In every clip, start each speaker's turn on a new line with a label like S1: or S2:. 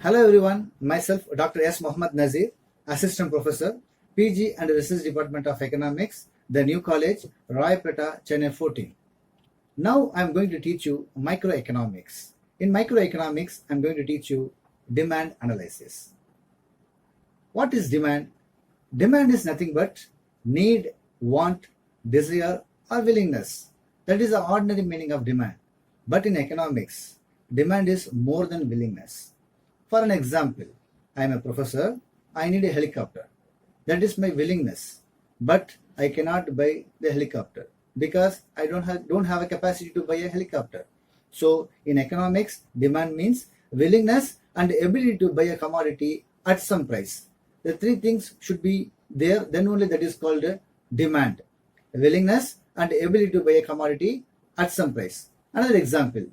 S1: Hello everyone, myself Dr. S. Mohammad Nazir, Assistant Professor, PG and Research Department of Economics, the New College, Rayapeta, Chennai 14. Now I am going to teach you microeconomics. In microeconomics, I am going to teach you demand analysis. What is demand? Demand is nothing but need, want, desire or willingness. That is the ordinary meaning of demand. But in economics, demand is more than willingness. For an example, I am a professor, I need a helicopter. That is my willingness. But I cannot buy the helicopter because I don't have a capacity to buy a helicopter. So in economics, demand means willingness and ability to buy a commodity at some price. The three things should be there, then only that is called demand. Willingness and ability to buy a commodity at some price. Another example,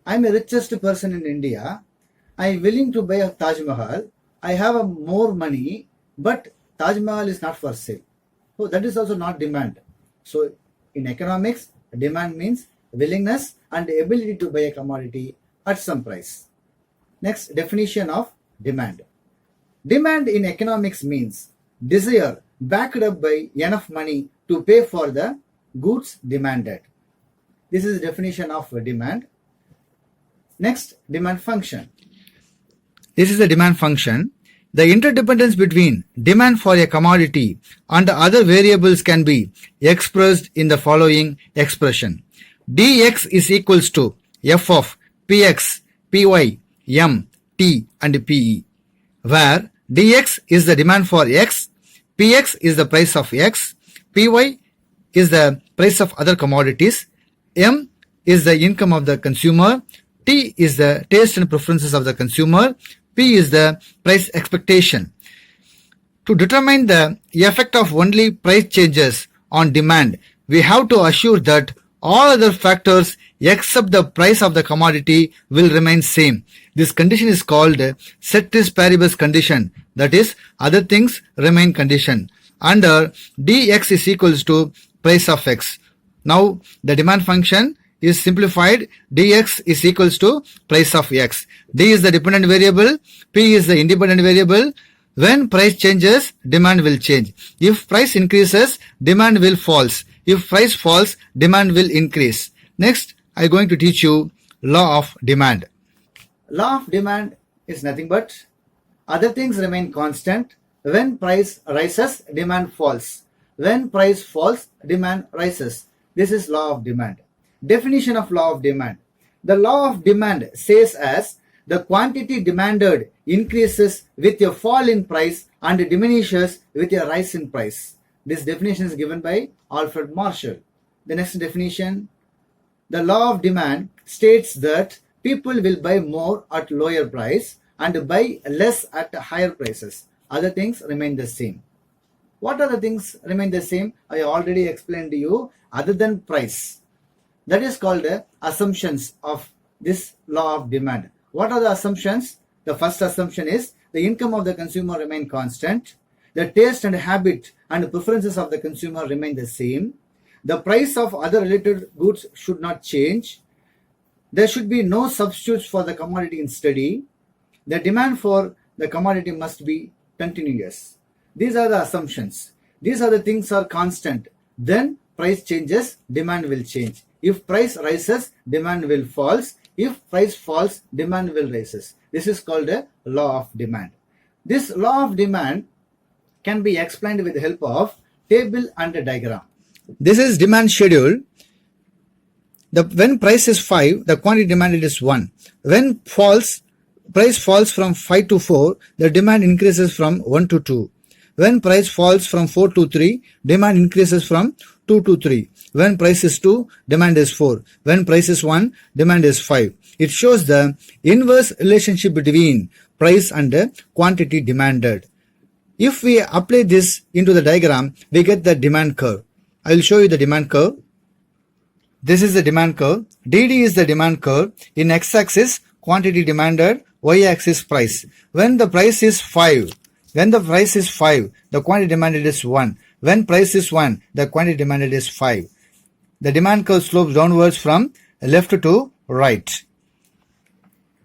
S1: I am a richest person in India. I am willing to buy a Taj Mahal. I have more money, but Taj Mahal is not for sale. So that is also not demand. So in economics, demand means willingness and ability to buy a commodity at some price. Next, definition of demand. Demand in economics means desire backed up by enough money to pay for the goods demanded. This is the definition of demand. Next, demand function. This is the demand function. The interdependence between demand for a commodity and other variables can be expressed in the following expression. dx is equals to f of px, py, m, t and pe, where dx is the demand for x, px is the price of x, py is the price of other commodities, m is the income of the consumer, t is the taste and preferences of the consumer, P is the price expectation. To determine the effect of only price changes on demand, we have to assure that all other factors except the price of the commodity will remain same. This condition is called ceteris paribus condition, that is, other things remain condition. Under dx is equals to price of x. Now the demand function is simplified. dx is equals to price of x. D is the dependent variable, P is the independent variable. When price changes, demand will change. If price increases, demand will falls. If price falls, demand will increase. Next, I am going to teach you law of demand. Law of demand is nothing but other things remain constant. When price rises, demand falls. When price falls, demand rises. This is law of demand. Definition of law of demand. The law of demand says as the quantity demanded increases with a fall in price and diminishes with a rise in price. This definition is given by Alfred Marshall. The next definition. The law of demand states that people will buy more at lower price and buy less at higher prices. Other things remain the same. What other things remain the same? I already explained to you, other than price. That is called assumptions of this law of demand. What are the assumptions? The first assumption is the income of the consumer remain constant. The taste and habit and preferences of the consumer remain the same. The price of other related goods should not change. There should be no substitutes for the commodity in study. The demand for the commodity must be continuous. These are the assumptions. These are the things are constant. Then price changes, demand will change. If price rises, demand will falls. If price falls, demand will rises. This is called a law of demand. This law of demand can be explained with the help of table and a diagram. This is demand schedule. When price is 5, the quantity demanded is 1. When price falls from 5 to 4, the demand increases from 1 to 2. When price falls from 4 to 3, demand increases from 2 to 3. When price is 2, demand is 4. When price is 1, demand is 5. It shows the inverse relationship between price and the quantity demanded. If we apply this into the diagram, we get the demand curve. I will show you the demand curve. This is the demand curve. DD is the demand curve. In x-axis, quantity demanded, y-axis price. When the price is 5, the quantity demanded is 1. When price is 1, the quantity demanded is 5. The demand curve slopes downwards from left to right.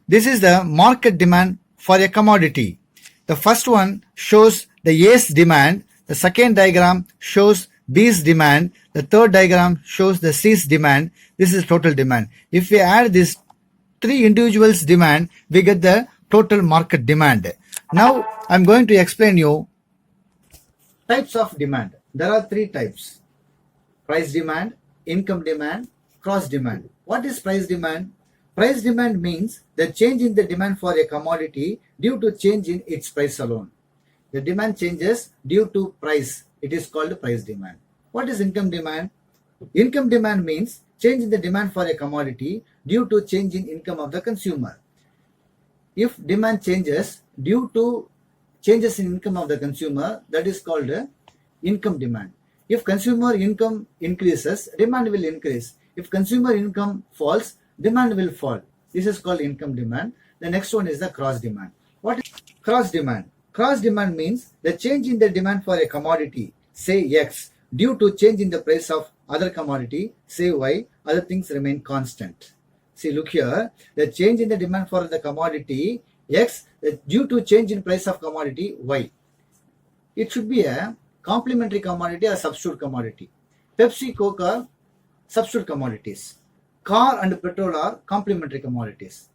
S1: This is the market demand for a commodity. The first one shows the A's demand, the second diagram shows B's demand, the third diagram shows the C's demand. This is total demand. If we add these three individuals' demand, we get the total market demand. Now I'm going to explain you types of demand. There are three types: price demand, income demand, cross demand. What is price demand? Price demand means the change in the demand for a commodity due to change in its price alone. The demand changes due to price. It is called price demand. What is income demand? Income demand means change in the demand for a commodity due to change in income of the consumer. If demand changes due to changes in income of the consumer, that is called income demand. If consumer income increases, demand will increase. If consumer income falls, demand will fall. This is called income demand. The next one is the cross demand. What is cross demand? Cross demand means the change in the demand for a commodity, say X, due to change in the price of other commodity, say Y, other things remain constant. See, look here, the change in the demand for the commodity X due to change in price of commodity Y. It should be a complementary commodity or substitute commodity. Pepsi, Coke are substitute commodities. Car and petrol are complementary commodities.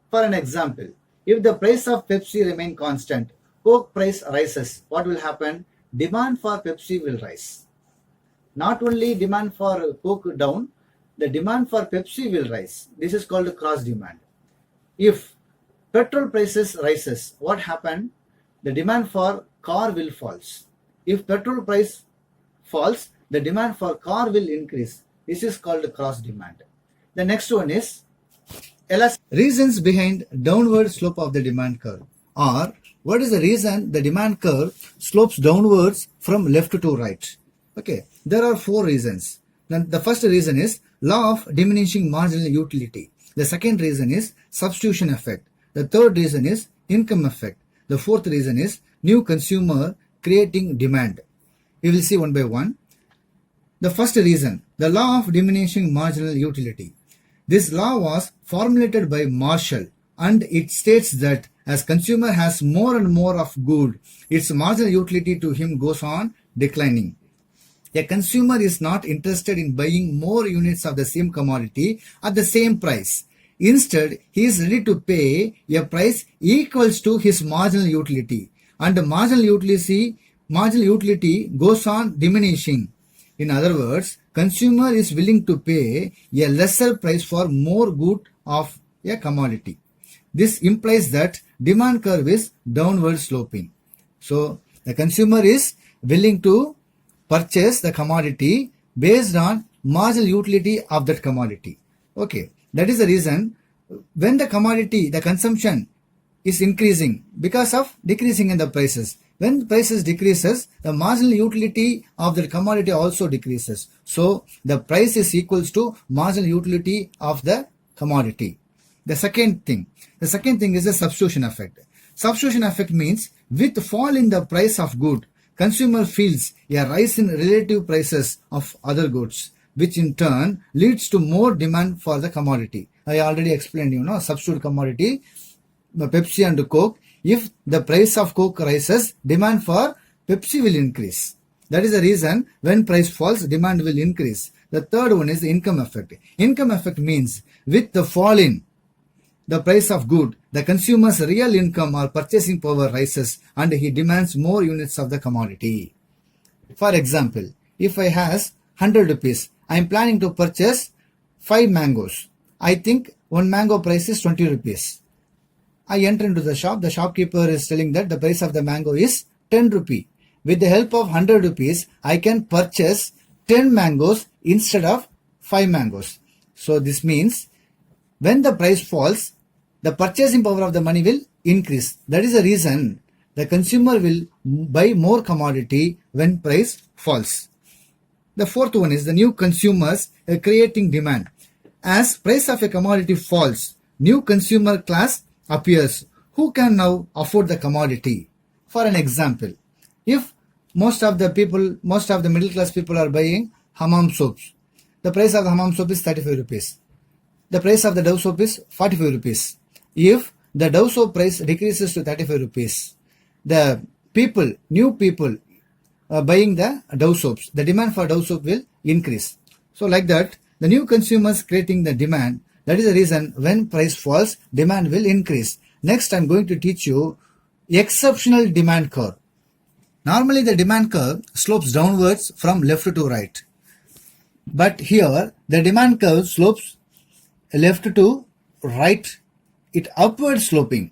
S1: For an example, if the price of Pepsi remain constant, Coke price rises, what will happen? Demand for Pepsi will rise. Not only demand for Coke down, the demand for Pepsi will rise. This is called cross demand. If petrol prices rises, what happened? The demand for car will falls. If petrol price falls, the demand for car will increase. This is called cross demand. The next one is reasons behind downward slope of the demand curve, or what is the reason the demand curve slopes downwards from left to right. Okay, there are four reasons. Then the first reason is law of diminishing marginal utility. The second reason is substitution effect. The third reason is income effect. The fourth reason is new consumer creating demand. We will see one by one. The first reason, the law of diminishing marginal utility. This law was formulated by Marshall, and it states that as consumer has more and more of good, its marginal utility to him goes on declining. A consumer is not interested in buying more units of the same commodity at the same price. Instead, he is ready to pay a price equals to his marginal utility, and the marginal utility goes on diminishing. In other words, consumer is willing to pay a lesser price for more good of a commodity. This implies that demand curve is downward sloping. So the consumer is willing to purchase the commodity based on marginal utility of that commodity. Okay, that is the reason when the commodity, the consumption is increasing because of decreasing in the prices. When prices decreases, the marginal utility of the commodity also decreases. So the price is equals to marginal utility of the commodity. The second thing is the substitution effect. Substitution effect means with fall in the price of good, consumer feels a rise in relative prices of other goods, which in turn leads to more demand for the commodity. I already explained, substitute commodity, Pepsi and Coke. If the price of Coke rises, demand for Pepsi will increase. That is the reason when price falls, demand will increase. The third one is the income effect. Income effect means with the fall in the price of good, the consumer's real income or purchasing power rises and he demands more units of the commodity. For example, if I has 100 rupees, I am planning to purchase 5 mangoes. I think one mango price is 20 rupees. I enter into the shop. The shopkeeper is telling that the price of the mango is 10 rupee. With the help of 100 rupees, I can purchase 10 mangoes instead of 5 mangoes. So this means when the price falls, the purchasing power of the money will increase. That is the reason the consumer will buy more commodity when price falls. The fourth one is the new consumers creating demand. As price of a commodity falls, new consumer class appears who can now afford the commodity. For an example, if most of the middle class people are buying hammam soaps, the price of the hammam soap is 35 rupees. The price of the Dove soap is 45 rupees. If the Dove soap price decreases to 35 rupees. The new people buying the Dove soaps, the demand for Dove soap will increase. So like that, the new consumers creating the demand, that is the reason when price falls, demand will increase. Next, I'm going to teach you exceptional demand curve. Normally the demand curve slopes downwards from left to right. But here the demand curve slopes left to right, it upward sloping.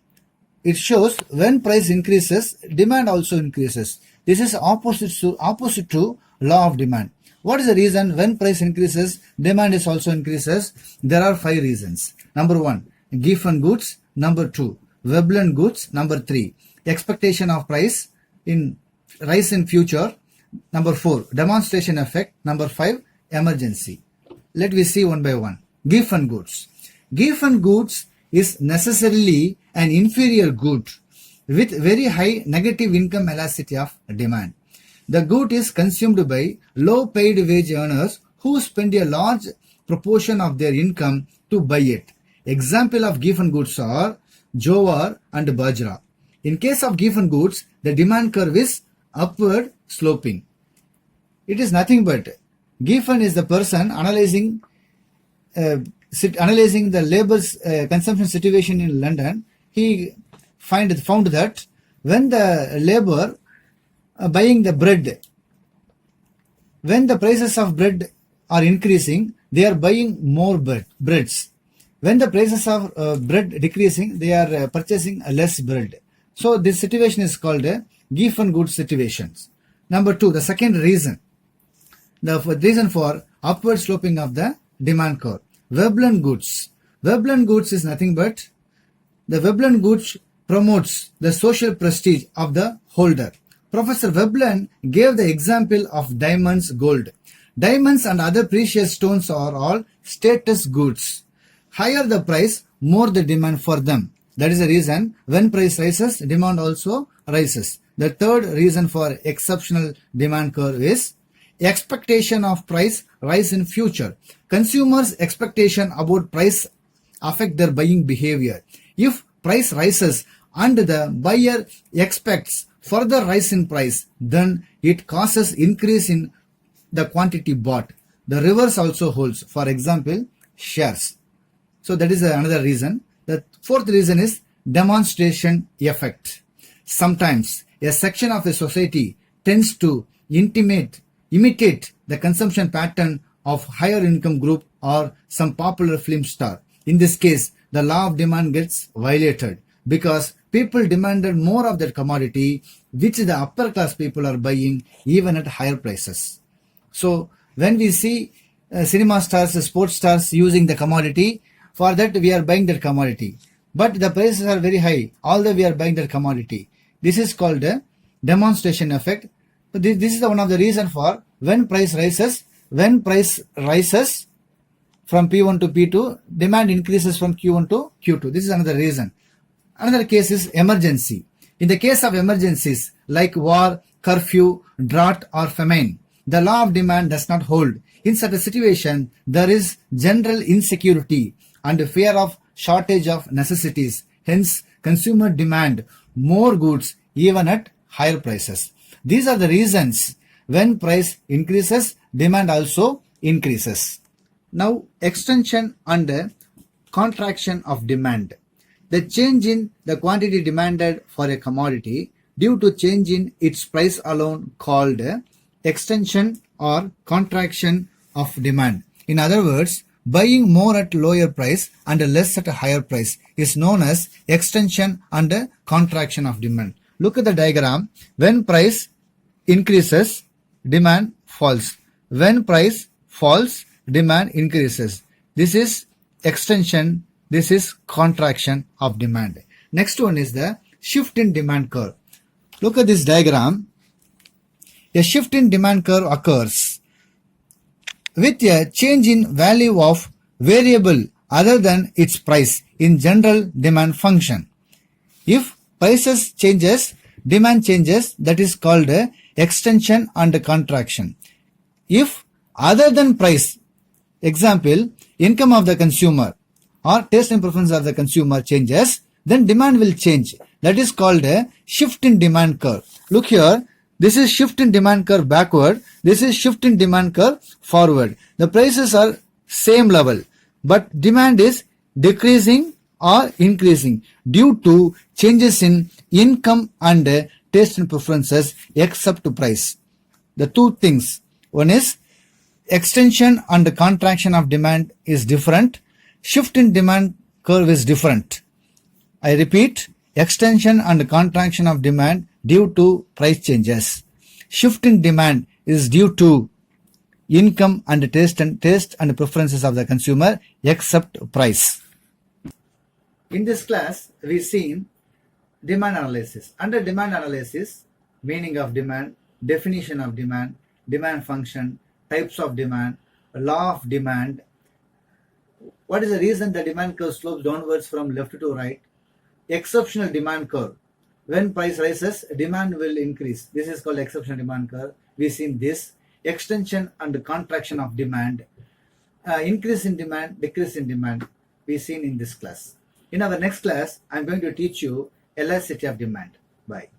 S1: It shows when price increases, demand also increases. This is opposite to law of demand. What is the reason when price increases, demand is also increases? There are 5 reasons. Number 1, Giffen goods. Number 2, Veblen goods. Number 3, expectation of price in rise in future. Number 4, demonstration effect. Number 5, emergency. Let me see one by one. Giffen goods. Giffen goods is necessarily an inferior good with very high negative income elasticity of demand. The good is consumed by low paid wage earners who spend a large proportion of their income to buy it. Example of Giffen goods are jowar and bajra. In case of Giffen goods, the demand curve is upward sloping. It is nothing but Giffen is the person analyzing the labor's consumption situation in London. He found that when the labor buying the bread, when the prices of bread are increasing, they are buying more breads. When the prices of bread decreasing, they are purchasing less bread. So this situation is called a Giffen goods situations. Number 2, the second reason, the reason for upward sloping of the demand curve, Veblen goods. Veblen goods is nothing but the Veblen goods promotes the social prestige of the holder. Professor Veblen gave the example of diamonds, gold. Diamonds and other precious stones are all status goods. Higher the price, more the demand for them. That is the reason when price rises, demand also rises. The third reason for exceptional demand curve is expectation of price rise in future. Consumers' expectation about price affect their buying behavior. If price rises and the buyer expects further rise in price, then it causes increase in the quantity bought. The reverse also holds. For example, shares. So that is another reason. The fourth reason is demonstration effect. Sometimes a section of the society tends to imitate the consumption pattern of higher income group or some popular film star. In this case, the law of demand gets violated because people demanded more of that commodity which the upper class people are buying even at higher prices. So when we see cinema stars, sports stars using the commodity, for that we are buying that commodity. But the prices are very high, although we are buying that commodity. This is called a demonstration effect. This is one of the reasons for when price rises from P1 to P2, demand increases from Q1 to Q2. This is another reason. Another case is emergency. In the case of emergencies like war, curfew, drought or famine, the law of demand does not hold. In such a situation, there is general insecurity and fear of shortage of necessities. Hence, consumer demand more goods even at higher prices. These are the reasons when price increases, demand also increases. Now, extension and contraction of demand. The change in the quantity demanded for a commodity due to change in its price alone called extension or contraction of demand. In other words, buying more at lower price and less at a higher price is known as extension and contraction of demand. Look at the diagram. When price increases, demand falls. When price falls, demand increases. This is extension. This is contraction of demand. Next one is the shift in demand curve. Look at this diagram. A shift in demand curve occurs with a change in value of variable other than its price in general demand function. If prices changes, demand changes, that is called extension and contraction. If other than price, example, income of the consumer or taste and preference of the consumer changes, then demand will change. That is called a shift in demand curve. Look here, this is shift in demand curve backward, this is shift in demand curve forward. The prices are same level, but demand is decreasing or increasing due to changes in income and taste and preferences except price. The two things, one is extension and contraction of demand is different, shift in demand curve is different. I repeat, extension and contraction of demand due to price changes. Shift in demand is due to income and taste and preferences of the consumer except price. In this class, we've seen demand analysis. Under demand analysis, meaning of demand, definition of demand, demand function, types of demand, law of demand. What is the reason the demand curve slopes downwards from left to right? Exceptional demand curve. When price rises, demand will increase. This is called exceptional demand curve. We've seen this. Extension and contraction of demand. Increase in demand, decrease in demand. We've seen in this class. In our next class, I'm going to teach you elasticity of demand. Bye.